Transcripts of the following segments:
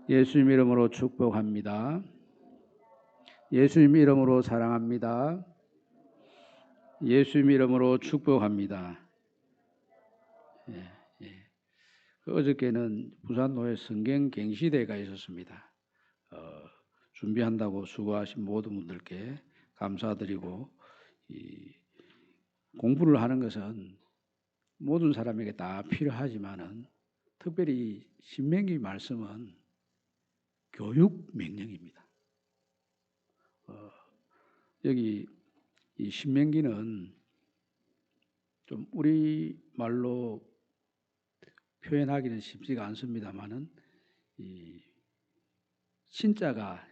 예수님 이름으로 축복합니다. 예수님 이름으로 사랑합니다. 예수님 이름으로 축복합니다. 예, 예. 어저께는 부산노회 성경갱시대가 있었습니다. 준비한다고 수고하신 모든 분들께 감사드리고, 공부를 하는 것은 모든 사람에게 다 필요하지만은 특별히 신명기 말씀은 교육 명령입니다. 여기 이 신명기는 좀 우리 말로 표현하기는 쉽지가 않습니다만은 이 신자가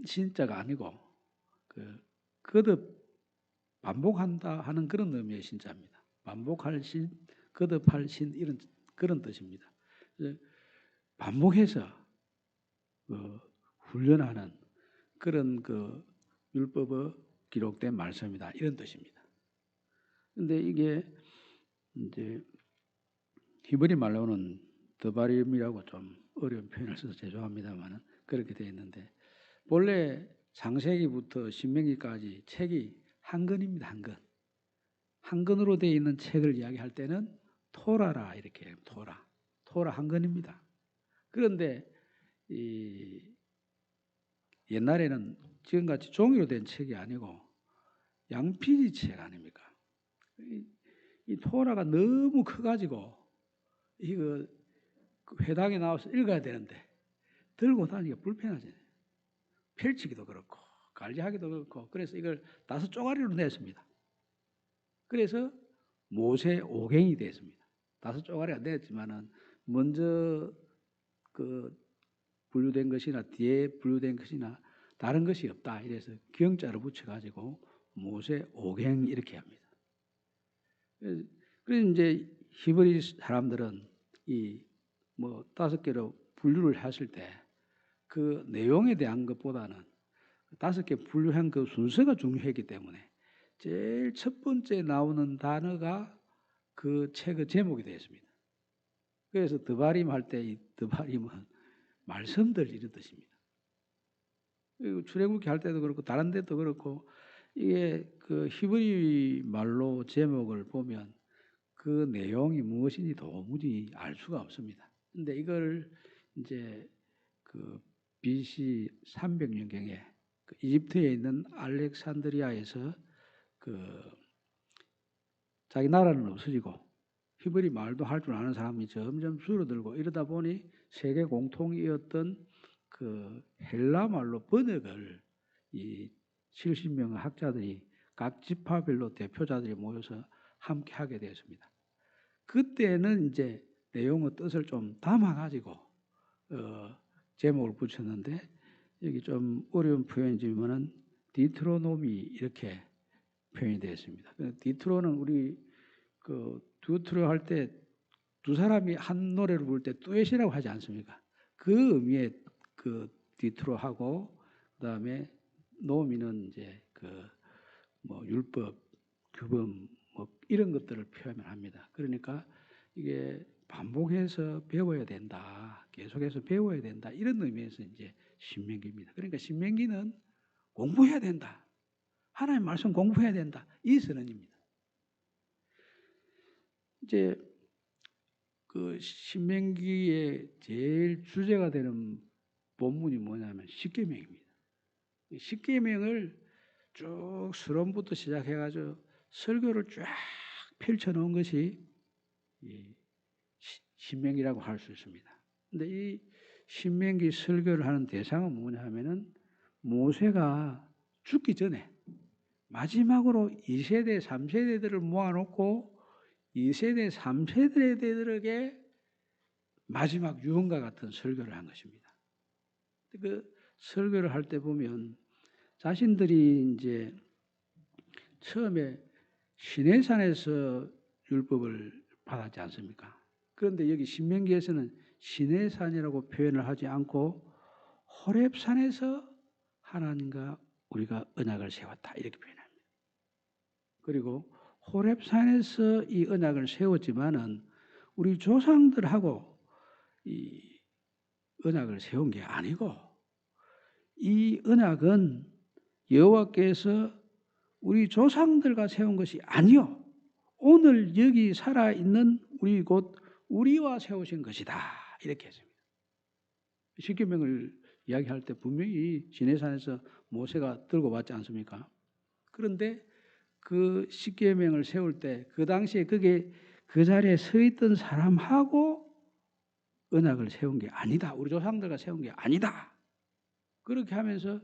신자가 아니고 거듭 반복한다 하는 그런 의미의 신자입니다. 반복할 신, 거듭할 신 이런 그런 뜻입니다. 반복해서 훈련하는 그런 율법의 기록된 말씀이다 이런 뜻입니다. 그런데 이게 이제 히브리 말로는 드바림이라고 좀 어려운 표현을 써서 죄송합니다만은 그렇게 되어 있는데 본래 창세기부터 신명기까지 책이 한 권입니다. 한 권. 한 권으로 되어 있는 책을 이야기할 때는 토라라 이렇게 해요. 토라 한 권입니다. 그런데 옛날에는 지금같이 종이로 된 책이 아니고 양피지 책 아닙니까? 이 토라가 너무 커가지고 이거 회당에 나와서 읽어야 되는데 들고 다니기가 불편하잖아요. 펼치기도 그렇고 관리하기도 그렇고 그래서 이걸 5쪼가리로 냈습니다. 그래서 모세 오경이 됐습니다. 5쪼가리가 냈지만은 먼저 분류된 것이나 뒤에 분류된 것이나 다른 것이 없다. 이래서 경자를 붙여가지고 모세 오경 이렇게 합니다. 그래서 이제 히브리 사람들은 이 5개로 분류를 했을 때 그 내용에 대한 것보다는 5개 분류한 그 순서가 중요했기 때문에 제일 첫 번째 나오는 단어가 그 책의 제목이 되었습니다. 그래서 드바림 할 때 이 드바림은 말씀들 이런 뜻입니다. 출애굽기 할 때도 그렇고 다른 데도 그렇고 이게 그 히브리 말로 제목을 보면 그 내용이 무엇인지 도무지 알 수가 없습니다. 근데 이걸 이제 그 BC 300년경에 이집트에 있는 알렉산드리아에서 자기 나라는 없어지고 히브리 말도 할 줄 아는 사람이 점점 줄어들고 이러다 보니 세계 공통이었던 그 헬라 말로 번역을 이 70명의 학자들이 각 지파별로 대표자들이 모여서 함께 하게 되었습니다. 그때는 이제 내용의 뜻을 좀 담아가지고 제목을 붙였는데 여기 좀 어려운 표현이지만은 디트로노미 이렇게 표현이 되어 있습니다. 디트로는 우리 듀트로 할 때 두 사람이 한 노래를 부를 때 듀엣이라고 하지 않습니까? 그 의미의 디트로하고 그다음에 노미는 이제 율법, 규범 이런 것들을 표현합니다. 그러니까 이게 반복해서 배워야 된다. 계속해서 배워야 된다. 이런 의미에서 이제 신명기입니다. 그러니까 신명기는 공부해야 된다. 하나님 말씀 공부해야 된다. 이 선언입니다. 이제 그 신명기의 제일 주제가 되는 본문이 뭐냐면 십계명입니다. 십계명을 쭉 서론부터 시작해가지고 설교를 쫙 펼쳐놓은 것이 신명기라고 할 수 있습니다. 근데 이 신명기 설교를 하는 대상은 뭐냐 하면은 모세가 죽기 전에 마지막으로 2세대, 3세대들을 모아놓고 2세대, 3세대들에게 마지막 유언과 같은 설교를 한 것입니다. 그 설교를 할 때 보면 자신들이 이제 처음에 시내산에서 율법을 받았지 않습니까? 그런데 여기 신명기에서는 시내산이라고 표현을 하지 않고 호렙산에서 하나님과 우리가 언약을 세웠다 이렇게 표현합니다. 그리고 호렙산에서 이 언약을 세웠지만은 우리 조상들하고 이 언약을 세운 게 아니고 이 언약은 여호와께서 우리 조상들과 세운 것이 아니요 오늘 여기 살아있는 우리 곧 우리와 세우신 것이다 이렇게 했습니다. 십계명을 이야기할 때 분명히 시내산에서 모세가 들고 왔지 않습니까? 그런데 그 십계명을 세울 때 그 당시에 그게 그 자리에 서 있던 사람하고 언약을 세운 게 아니다. 우리 조상들과 세운 게 아니다. 그렇게 하면서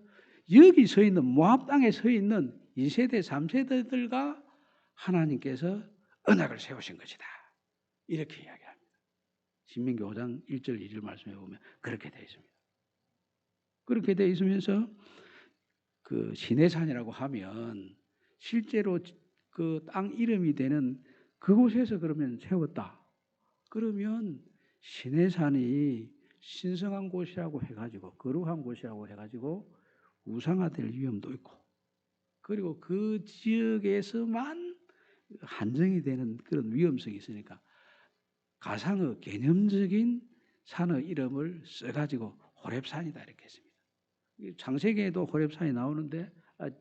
여기 서 있는 모압 땅에 서 있는 2세대, 3세대들과 하나님께서 언약을 세우신 것이다. 이렇게 이야기합니다. 신명기 5장 1절 2절 말씀해 보면 그렇게 되어 있습니다. 그렇게 되어 있으면서 그 시내산이라고 하면 실제로 그 땅 이름이 되는 그곳에서 그러면 세웠다. 그러면 시내산이 신성한 곳이라고 해가지고 거룩한 곳이라고 해가지고 우상화될 위험도 있고 그리고 그 지역에서만 한정이 되는 그런 위험성이 있으니까 가상의 개념적인 산의 이름을 써가지고 호렙산이다 이렇게 했습니다. 창세기에도 호렙산이 나오는데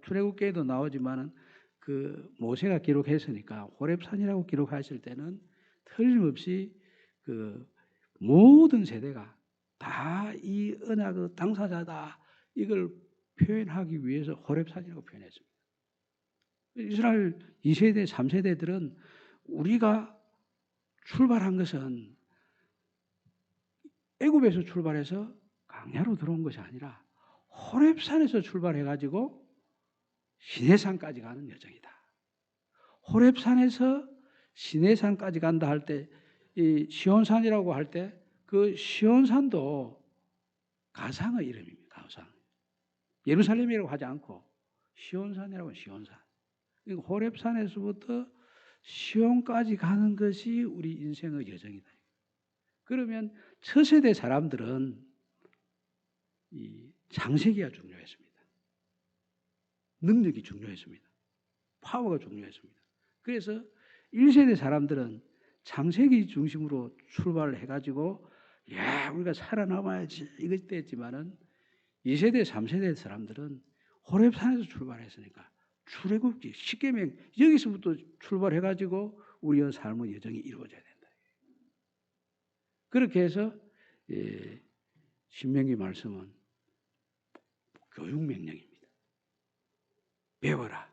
출애굽기에도 나오지만은 그 모세가 기록했으니까 호렙산이라고 기록하실 때는 틀림없이 그 모든 세대가 다 이 언약의 당사자다 이걸 표현하기 위해서 호렙산이라고 표현했습니다. 이스라엘 2세대, 3세대들은 우리가 출발한 것은 애굽에서 출발해서 광야로 들어온 것이 아니라 호렙산에서 출발해가지고 시내산까지 가는 여정이다. 호렙산에서 시내산까지 간다 할 때 이 시온산이라고 할 때 그 시온산도 가상의 이름입니다. 가상. 예루살렘이라고 하지 않고 시온산이라고 시온산. 호렙산에서부터 시온까지 가는 것이 우리 인생의 여정이다. 그러면 첫 세대 사람들은 이 창세기가 중요했습니다. 능력이 중요했습니다. 파워가 중요했습니다. 그래서 1세대 사람들은 창세기 중심으로 출발을 해가지고 야 우리가 살아남아야지 이것 했지만은 2세대 3세대 사람들은 호렙산에서 출발했으니까 출애굽기 십계명 여기서부터 출발해가지고 우리의 삶의 여정이 이루어져야 된다. 그렇게 해서 신명기 말씀은 교육명령입니다. 배워라,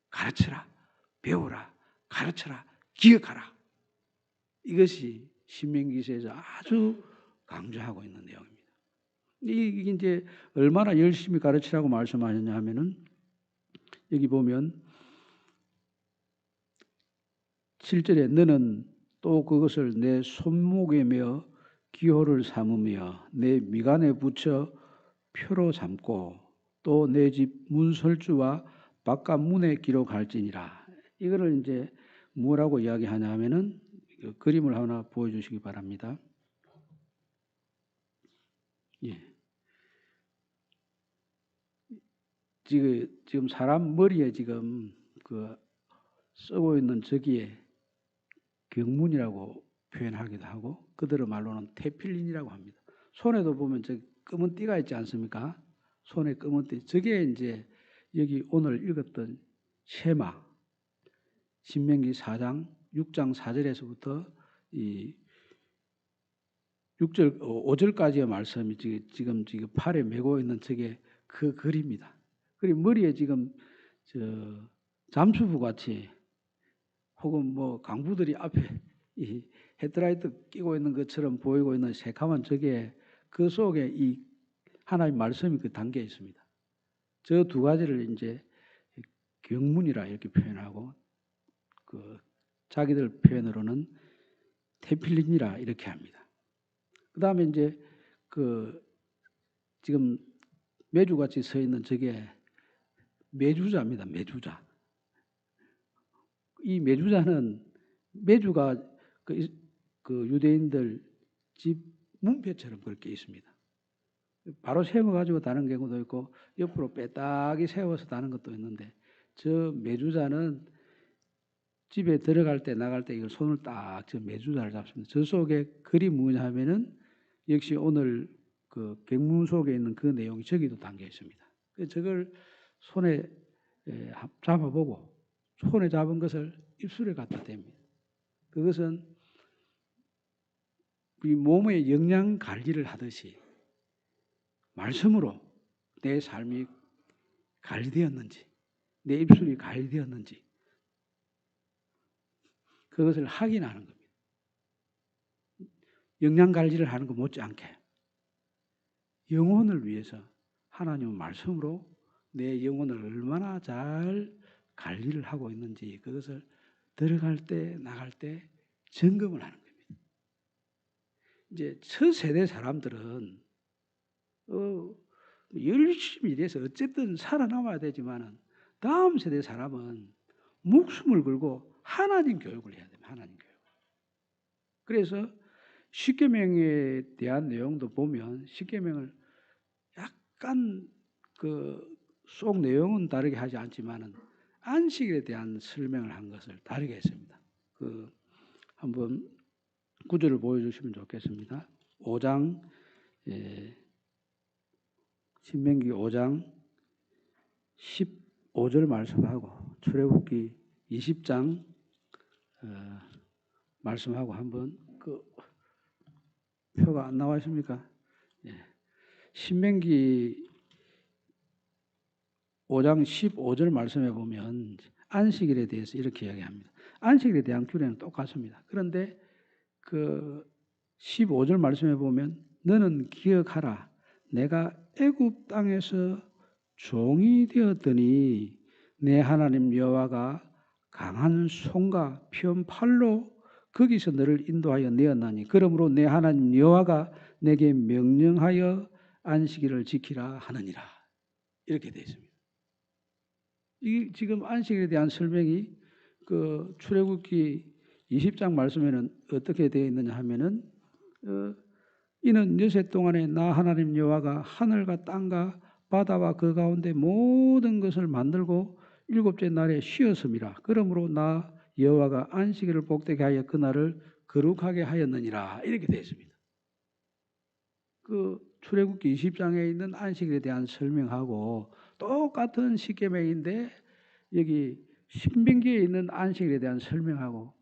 가르쳐라, 배워라, 가르쳐라, 기억하라. 이것이 신명기서에서 아주 강조하고 있는 내용입니다. 이게 이제 얼마나 열심히 가르치라고 말씀하셨냐 하면은 여기 보면 7절에 너는 또 그것을 내 손목에 메어 기호를 삼으며 내 미간에 붙여 표로 삼고 또 내 집 문설주와 바깥 문에 기록할지니라. 이거를 이제 뭐라고 이야기하냐 하면은 그림을 하나 보여주시기 바랍니다. 예. 지금 사람 머리에 지금 그 쓰고 있는 저기에 경문이라고 표현하기도 하고 그들의 말로는 테필린이라고 합니다. 손에도 보면 저 검은 띠가 있지 않습니까? 손에 검은 띠. 저게 이제 여기 오늘 읽었던 쉐마 신명기 4장 6장 4절에서부터 이 6절 5절까지의 말씀이 지금 팔에 메고 있는 저게 그 글입니다. 그리고 머리에 지금 저 잠수부 같이 혹은 뭐 강부들이 앞에 이 헤드라이트 끼고 있는 것처럼 보이고 있는 새카만 저게 그 속에 이 하나님 말씀이 그 담겨 있습니다. 저 두 가지를 이제 경문이라 이렇게 표현하고 그 자기들 표현으로는 테필린이라 이렇게 합니다. 그 다음에 이제 그 지금 메주같이 서 있는 저게 메주자입니다. 메주자. 이 메주자는 메주가 그 유대인들 집 문패처럼 그렇게 있습니다. 바로 세워가지고 다는 경우도 있고 옆으로 빼딱이 세워서 다는 것도 있는데 저 메주자는 집에 들어갈 때 나갈 때 이걸 손을 딱 저 메주자를 잡습니다. 저 속에 글이 뭐냐 하면은 역시 오늘 그 그 경문 속에 있는 그 내용이 저기도 담겨 있습니다. 저걸 손에 잡아보고 손에 잡은 것을 입술에 갖다 댑니다. 그것은 우리 몸의 영양 관리를 하듯이 말씀으로 내 삶이 관리되었는지, 내 입술이 관리되었는지 그것을 확인하는 겁니다. 영양 관리를 하는 것 못지않게 영혼을 위해서 하나님은 말씀으로 내 영혼을 얼마나 잘 관리를 하고 있는지 그것을 들어갈 때 나갈 때 점검을 하는 겁니다. 이제 첫 세대 사람들은 열심히 일해서 어쨌든 살아남아야 되지만은 다음 세대 사람은 목숨을 걸고 하나님 교육을 해야 됩니다. 하나님 교육. 그래서 십계명에 대한 내용도 보면 십계명을 약간 그 속 내용은 다르게 하지 않지만은 안식일에 대한 설명을 한 것을 다르게 했습니다. 그 한번 구절을 보여주시면 좋겠습니다. 5장 신명기 5장 15절 말씀하고 출애굽기 20장 말씀하고 한번 그 표가 안 나와 있습니까? 신명기 5장 15절 말씀해 보면 안식일에 대해서 이렇게 이야기합니다. 안식일에 대한 규례는 똑같습니다. 그런데 그 15절 말씀해 보면 너는 기억하라. 내가 애굽 땅에서 종이 되었더니 내 하나님 여호와가 강한 손과 편 팔로 거기서 너를 인도하여 내었나니 그러므로 내 하나님 여호와가 내게 명령하여 안식일을 지키라 하느니라. 이렇게 되어 있습니다. 이 지금 안식일에 대한 설명이 그 출애굽기 20장 말씀에는 어떻게 되어 있느냐 하면은 이는 여세 동안에 나 하나님 여호와가 하늘과 땅과 바다와 그 가운데 모든 것을 만들고 일곱째 날에 쉬었음이라. 그러므로 나 여호와가 안식일을 복되게 하여 그날을 거룩하게 하였느니라. 이렇게 되어 있습니다. 그 출애굽기 20장에 있는 안식일에 대한 설명하고 똑같은 십계명인데 여기 신명기에 있는 안식일에 대한 설명하고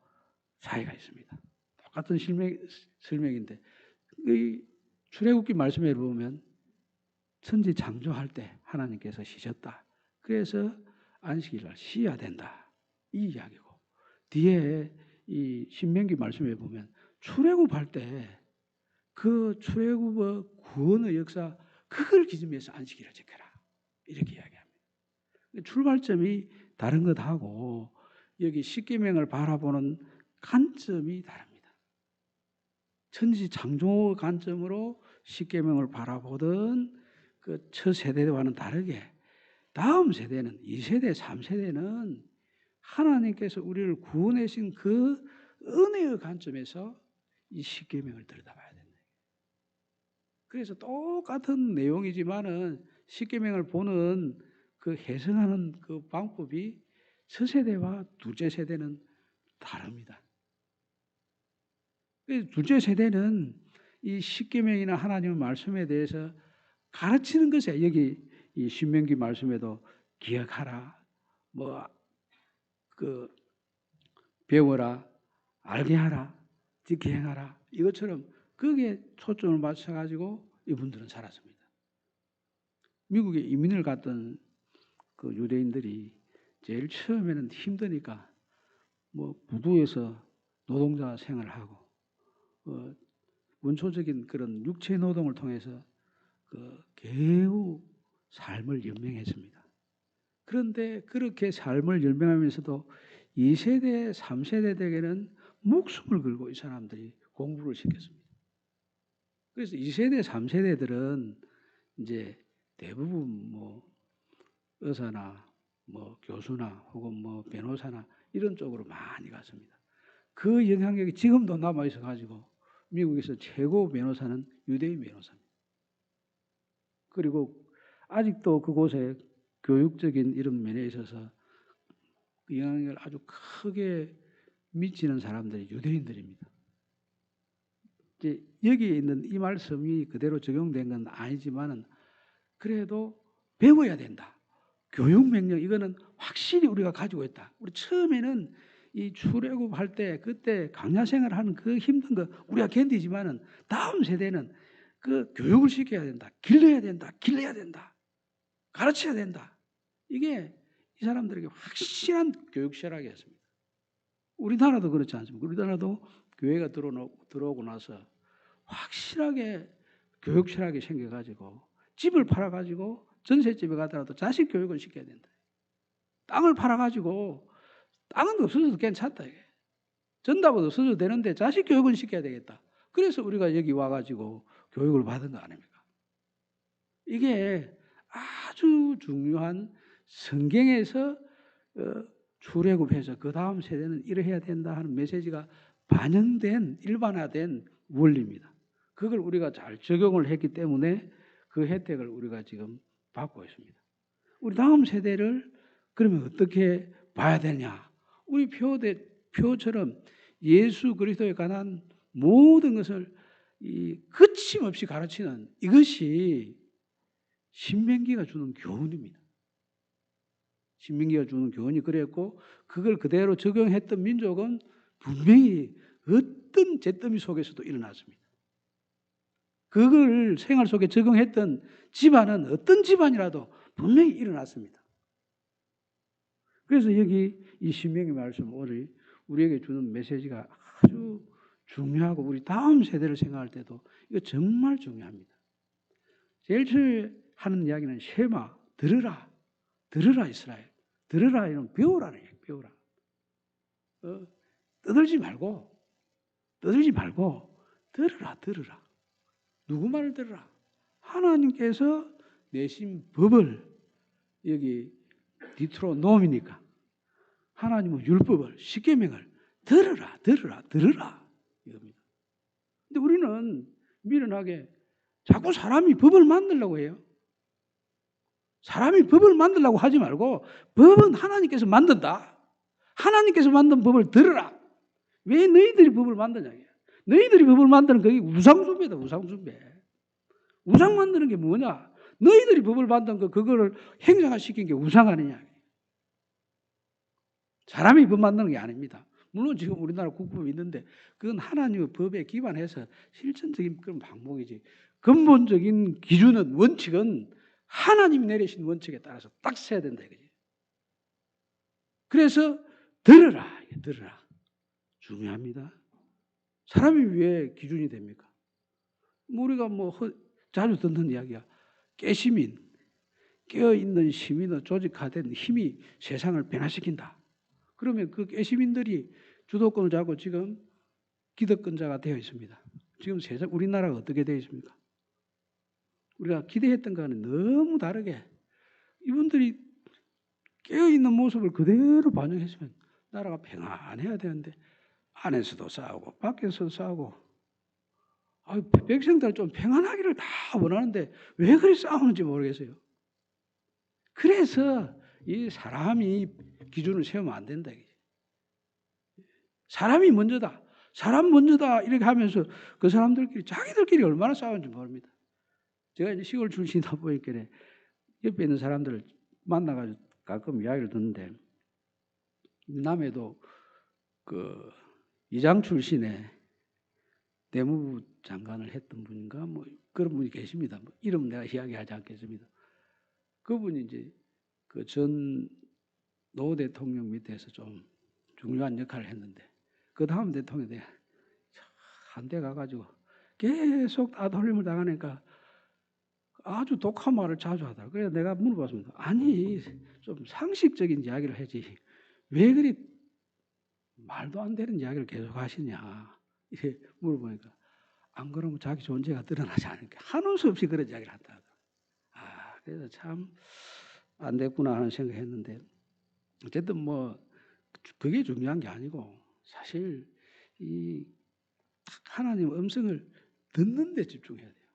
차이가 있습니다. 똑같은 설명인데 이 출애굽기 말씀에 보면 천지 창조할 때 하나님께서 쉬셨다. 그래서 안식일을 쉬어야 된다. 이 이야기고 뒤에 이 신명기 말씀에 보면 출애굽할 때 그 출애굽의 구원의 역사 그걸 기준해서 안식일을 지켜라. 이렇게 이야기합니다. 출발점이 다른 것하고 여기 십계명을 바라보는 관점이 다릅니다. 천지 창조 관점으로 십계명을 바라보던 그 첫 세대와는 다르게 다음 세대는 2세대, 3세대는 하나님께서 우리를 구원하신 그 은혜의 관점에서 이 십계명을 들여다봐야 된다. 그래서 똑같은 내용이지만은 십계명을 보는 그 해석하는 그 방법이 첫 세대와 둘째 세대는 다릅니다. 그래서 둘째 세대는 이 십계명이나 하나님의 말씀에 대해서 가르치는 것에 여기 이 신명기 말씀에도 기억하라, 뭐 그 배워라, 알게 하라, 지키 행하라 이것처럼 거기에 초점을 맞춰가지고 이분들은 살았습니다. 미국에 이민을 갔던 그 유대인들이 제일 처음에는 힘드니까 뭐 부두에서 노동자 생활을 하고 원초적인 그런 육체 노동을 통해서 그 겨우 삶을 연명했습니다. 그런데 그렇게 삶을 연명하면서도 2세대, 3세대에게는 목숨을 걸고 이 사람들이 공부를 시켰습니다. 그래서 2세대, 3세대들은 이제 대부분 뭐 의사나 뭐 교수나 혹은 뭐 변호사나 이런 쪽으로 많이 갔습니다. 그 영향력이 지금도 남아 있어 가지고 미국에서 최고 변호사는 유대인 변호사입니다. 그리고 아직도 그곳에 교육적인 이런 면에 있어서 영향력을 아주 크게 미치는 사람들이 유대인들입니다. 이제 여기에 있는 이 말씀이 그대로 적용된 건 아니지만은 그래도 배워야 된다. 교육 명령 이거는 확실히 우리가 가지고 있다. 우리 처음에는 이 출애굽할 때 그때 강야 생활하는 그 힘든 거 우리가 견디지만은 다음 세대는 그 교육을 시켜야 된다. 길러야 된다. 길러야 된다. 가르쳐야 된다. 이게 이 사람들에게 확실한 교육 철학이었습니다. 우리나라도 그렇지 않습니까? 우리나라도 교회가 들어오고 나서 확실하게 교육 철학이 생겨가지고 집을 팔아가지고 전셋집에 가더라도 자식 교육을 시켜야 된다. 땅을 팔아가지고 땅은 없어져도 괜찮다. 이게. 전답은 없어져도 되는데 자식 교육은 시켜야 되겠다. 그래서 우리가 여기 와가지고 교육을 받은 거 아닙니까? 이게 아주 중요한 성경에서 출애굽해서 그 다음 세대는 이래야 된다 하는 메시지가 반영된 일반화된 원리입니다. 그걸 우리가 잘 적용을 했기 때문에 그 혜택을 우리가 지금 받고 있습니다. 우리 다음 세대를 그러면 어떻게 봐야 되냐? 우리 표처럼 예수 그리스도에 관한 모든 것을 거침없이 가르치는 이것이 신명기가 주는 교훈입니다. 신명기가 주는 교훈이 그랬고 그걸 그대로 적용했던 민족은 분명히 어떤 잿더미 속에서도 일어났습니다. 그걸 생활 속에 적용했던 집안은 어떤 집안이라도 분명히 일어났습니다. 그래서 여기 이 신명기 말씀 오늘 우리에게 주는 메시지가 아주 중요하고 우리 다음 세대를 생각할 때도 이거 정말 중요합니다. 제일 처음에 하는 이야기는 쉐마, 들으라. 들으라 이스라엘. 들으라 이런 배우라는 얘기예요. 배우라. 떠들지 말고 들으라. 누구 말을 들으라? 하나님께서 내신 법을 여기 디트로놈이니까 하나님은 율법을 십계명을 들으라 이겁니다. 근데 우리는 미련하게 자꾸 사람이 법을 만들려고 해요. 사람이 법을 만들려고 하지 말고 법은 하나님께서 만든다. 하나님께서 만든 법을 들으라. 왜 너희들이 법을 만드냐? 너희들이 법을 만드는 그게 우상숭배다. 우상숭배. 우상 만드는 게 뭐냐? 너희들이 법을 만든 그거를 행사시킨 게 우상 아니냐? 사람이 법 만드는 게 아닙니다. 물론 지금 우리나라 국법이 있는데 그건 하나님의 법에 기반해서 실천적인 그런 방법이지. 근본적인 기준은 원칙은 하나님이 내리신 원칙에 따라서 딱 서야 된다 이거지. 그래서 들으라. 중요합니다. 사람이 왜 기준이 됩니까? 우리가 자주 듣는 이야기야. 깨시민, 깨어있는 시민의 조직화된 힘이 세상을 변화시킨다. 그러면 그 깨시민들이 주도권을 잡고 지금 기득권자가 되어 있습니다. 지금 우리나라가 어떻게 되어 있습니까? 우리가 기대했던 거와는 너무 다르게 이분들이 깨어있는 모습을 그대로 반영했으면 나라가 평안해야 되는데 안에서도 싸우고 밖에서도 싸우고 백성들 좀 평안하기를 다 원하는데 왜 그리 싸우는지 모르겠어요. 그래서 이 사람이 기준을 세우면 안 된다. 사람이 먼저다. 사람 먼저다. 이렇게 하면서 그 사람들끼리 자기들끼리 얼마나 싸우는지 모릅니다. 제가 이제 시골 출신이다 보니까 옆에 있는 사람들을 만나가지고 가끔 이야기를 듣는데 남해도 그 이장 출신의 내무부 장관을 했던 분인가 그런 분이 계십니다. 이름 내가 이야기하지 않겠습니다. 그분이 이제 그 전 노 대통령 밑에서 좀 중요한 역할을 했는데 그 다음 대통령이 한데 가가지고 계속 따돌림을 당하니까 아주 독한 말을 자주 하더라고요. 그래서 내가 물어봤습니다. 아니 좀 상식적인 이야기를 하지 왜 그리 말도 안 되는 이야기를 계속 하시냐 이렇게 물어보니까 안 그러면 자기 존재가 드러나지 않으니까 한올 수 없이 그런 이야기를 한다. 그래서 참 안 됐구나 하는 생각했는데 어쨌든 그게 중요한 게 아니고 사실 이 하나님 음성을 듣는 데 집중해야 돼요.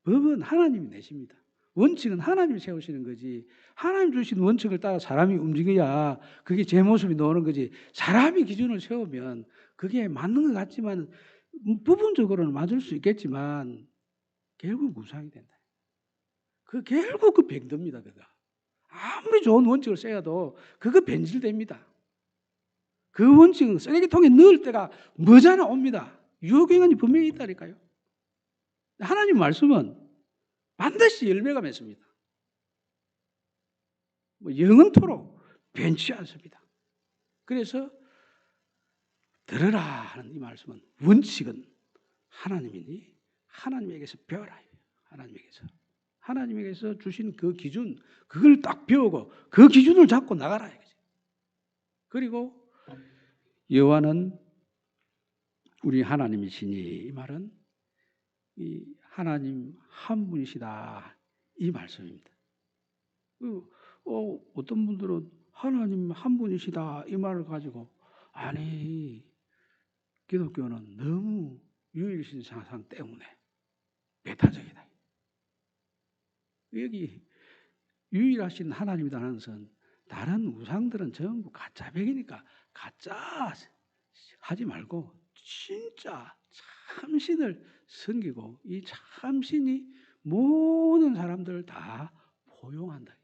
법은 하나님이 내십니다. 원칙은 하나님이 세우시는 거지. 하나님 주신 원칙을 따라 사람이 움직여야 그게 제 모습이 나오는 거지. 사람이 기준을 세우면 그게 맞는 것 같지만 부분적으로는 맞을 수 있겠지만 결국 무상이 된다. 결국 그 병듭니다. 아무리 좋은 원칙을 써도 그거 변질됩니다. 그 원칙은 쓰레기통에 넣을 때가 머지않아 옵니다. 유효경험이 분명히 있다니까요. 하나님 말씀은 반드시 열매가 맺습니다. 영원토록 변치 않습니다. 그래서 들으라 하는 이 말씀은 원칙은 하나님이니 하나님에게서 배워라. 하나님에게서 주신 그 기준, 그걸 딱 배우고 그 기준을 잡고 나가라. 그리고 여호와는 우리 하나님이시니, 이 말은 이 하나님 한 분이시다, 이 말씀입니다. 어떤 분들은 하나님 한 분이시다 이 말을 가지고, 아니 기독교는 너무 유일신 사상 때문에 배타적이다. 여기 유일하신 하나님이라는 것은 다른 우상들은 전부 가짜백이니까 가짜 하지 말고 진짜 참신을 섬기고 이 참신이 모든 사람들을 다 포용한다.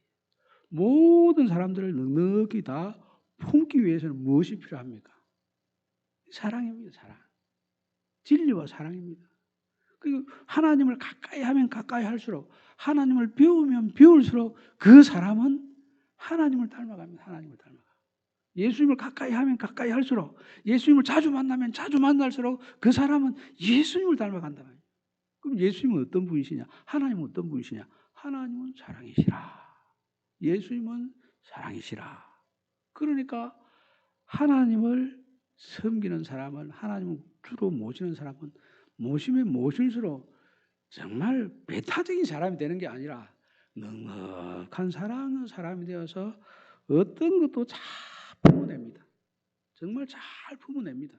모든 사람들을 넉넉히 다 품기 위해서는 무엇이 필요합니까? 사랑입니다. 사랑. 진리와 사랑입니다. 그리고 하나님을 가까이 하면 가까이 할수록, 하나님을 배우면 배울수록 그 사람은 하나님을 닮아갑니다. 하나님을 닮아가. 예수님을 가까이 하면 가까이 할수록, 예수님을 자주 만나면 자주 만날수록 그 사람은 예수님을 닮아간다. 그럼 예수님은 어떤 분이시냐? 하나님은 어떤 분이시냐? 하나님은 사랑이시라. 예수님은 사랑이시라. 그러니까 하나님을 섬기는 사람은, 하나님을 주로 모시는 사람은 모시면 모실수록 정말 배타적인 사람이 되는 게 아니라 넉넉한 사랑하는 사람이 되어서 어떤 것도 잘 품어냅니다. 정말 잘 품어냅니다.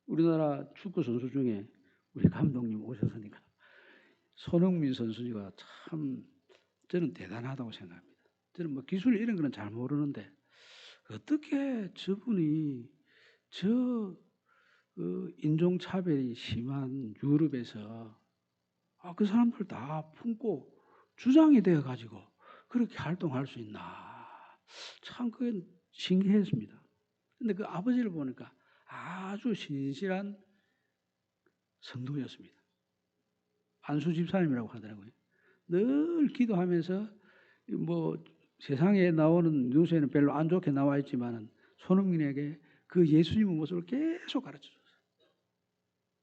우리나라 축구 선수 중에 우리 감독님 오셨으니까 손흥민 선수가 참 저는 대단하다고 생각합니다. 저는 뭐 기술 이런 거는 잘 모르는데 어떻게 저분이 인종차별이 심한 유럽에서 그 사람들 다 품고 주장이 되어가지고 그렇게 활동할 수 있나. 참 그게 신기했습니다. 근데 그 아버지를 보니까 아주 신실한 성도였습니다. 안수 집사님이라고 하더라고요. 늘 기도하면서 뭐 세상에 나오는 뉴스에는 별로 안 좋게 나와 있지만은 손흥민에게 그 예수님의 모습을 계속 가르쳐 줬어요.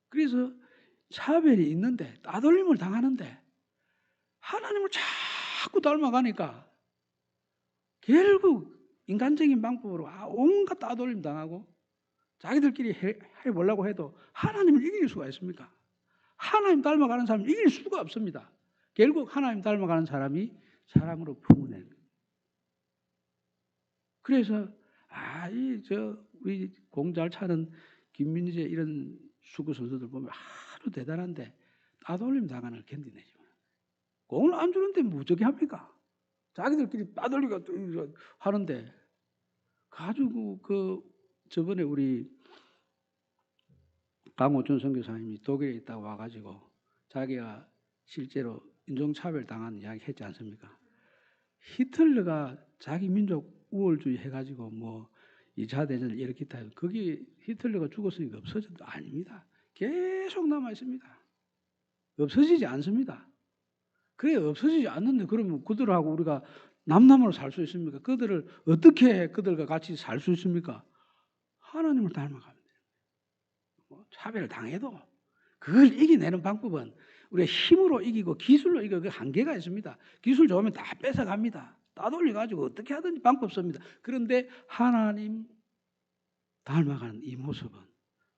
그래서 차별이 있는데, 따돌림을 당하는데 하나님을 자꾸 닮아가니까 결국 인간적인 방법으로 온갖 따돌림 당하고 자기들끼리 해보려고 해도 하나님을 이길 수가 있습니까? 하나님 닮아가는 사람을 이길 수가 없습니다. 결국 하나님 닮아가는 사람이 사랑으로 품어내는 거예요. 그래서 우리 공 잘 차는 김민재 이런 축구 선수들 보면 아주 대단한데 따돌림 당하는 걸 견디내지. 공을 안 주는데 뭐 어떻게 합니까? 자기들끼리 따돌리고 하는데 가지고 저번에 우리 강호준 선교사님이 독일에 있다가 와가지고 자기가 실제로 인종차별 당한 이야기 했지 않습니까? 히틀러가 자기 민족 우월주의 해가지고 뭐 2차 대전을 일으켰다 해도 거기 히틀러가 죽었으니까 없어져도 아닙니다. 계속 남아 있습니다. 없어지지 않습니다. 그래 없어지지 않는데 그러면 그들하고 우리가 남남으로 살 수 있습니까? 그들을 어떻게 그들과 같이 살 수 있습니까? 하나님을 닮아가면 돼요. 차별을 당해도 그걸 이겨내는 방법은 우리가 힘으로 이기고 기술로 이기고 그 한계가 있습니다. 기술 좋으면 다 뺏어갑니다. 따돌려가지고 어떻게 하든지 방법 씁니다. 그런데 하나님 닮아가는 이 모습은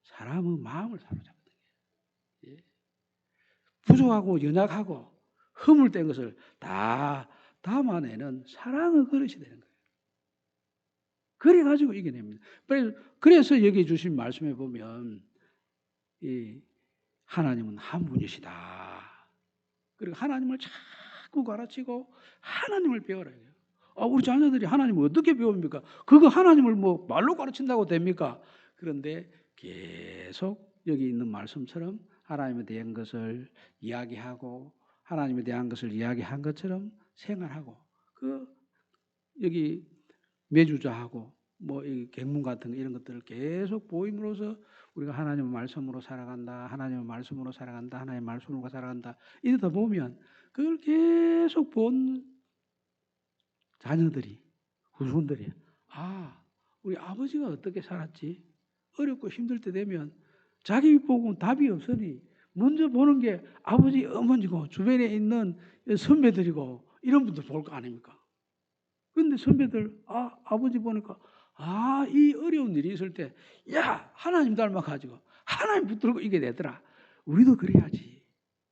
사람의 마음을 사로잡는 거예요. 부족하고 연약하고 허물된 것을 다 담아내는 사랑의 그릇이 되는 거예요. 그래가지고 이겨냅니다. 그래서 여기 주신 말씀에 보면 하나님은 한 분이시다. 그리고 하나님을 자꾸 가르치고 하나님을 배워라. 우리 자녀들이 하나님을 어떻게 배웁니까? 그거 하나님을 뭐 말로 가르친다고 됩니까? 그런데 계속 여기 있는 말씀처럼 하나님에 대한 것을 이야기하고 하나님에 대한 것을 이야기한 것처럼 생활하고 그 여기 매주자하고 뭐 이 갱문 같은 이런 것들을 계속 보임으로써 우리가 하나님의 말씀으로 살아간다. 하나님의 말씀으로 살아간다. 하나님의 말씀으로 살아간다. 이러다 보면 그걸 계속 본 자녀들이 후손들이 우리 아버지가 어떻게 살았지? 어렵고 힘들 때 되면 자기 보고 답이 없으니 먼저 보는 게 아버지, 어머니고 주변에 있는 선배들이고 이런 분들 볼 거 아닙니까? 그런데 선배들 아버지 보니까 이 어려운 일이 있을 때 하나님 닮아가지고 하나님 붙들고 이겨내더라. 우리도 그래야지.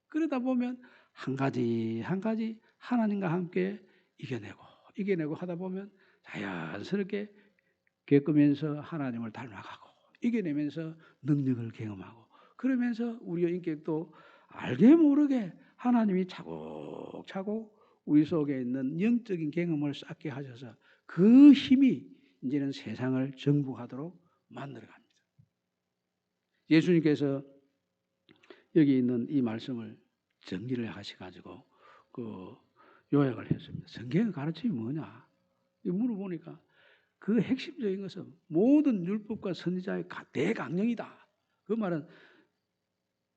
그러다 보면 한 가지 한 가지 하나님과 함께 이겨내고 하다 보면 자연스럽게 겪으면서 하나님을 닮아가고 이겨내면서 능력을 경험하고 그러면서 우리의 인격도 알게 모르게 하나님이 차곡차곡 우리 속에 있는 영적인 경험을 쌓게 하셔서 그 힘이 이제는 세상을 정복하도록 만들어갑니다. 예수님께서 여기 있는 이 말씀을 정리를 하셔가지고 그 요약을 했습니다. 성경의 가르침이 뭐냐? 물어보니까 그 핵심적인 것은 모든 율법과 선지자의 대강령이다. 그 말은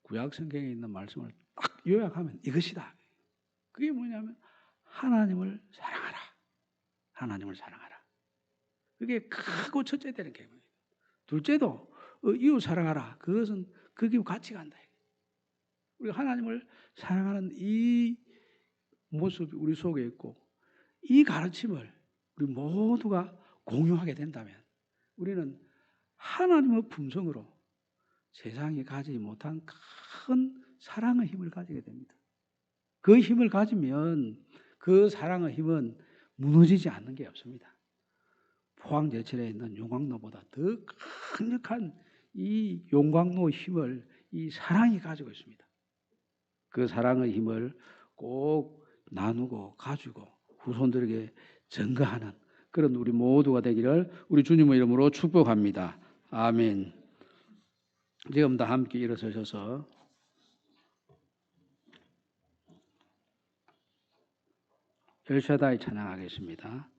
구약 성경에 있는 말씀을 딱 요약하면 이것이다. 그게 뭐냐면 하나님을 사랑하라. 하나님을 사랑하라. 그게 크고 첫째 되는 계명이에요. 둘째도 이웃 사랑하라. 그것은 그게 같이 간다. 우리 하나님을 사랑하는 이 모습이 우리 속에 있고 이 가르침을 우리 모두가 공유하게 된다면 우리는 하나님의 품성으로 세상이 가지지 못한 큰 사랑의 힘을 가지게 됩니다. 그 힘을 가지면 그 사랑의 힘은 무너지지 않는 게 없습니다. 포항제철에 있는 용광로보다 더 강력한 이 용광로 힘을 이 사랑이 가지고 있습니다. 그 사랑의 힘을 꼭 나누고 가지고 후손들에게 전가하는 그런 우리 모두가 되기를 우리 주님의 이름으로 축복합니다. 아멘. 지금 다 함께 일어서셔서 엘샤다이 찬양하겠습니다.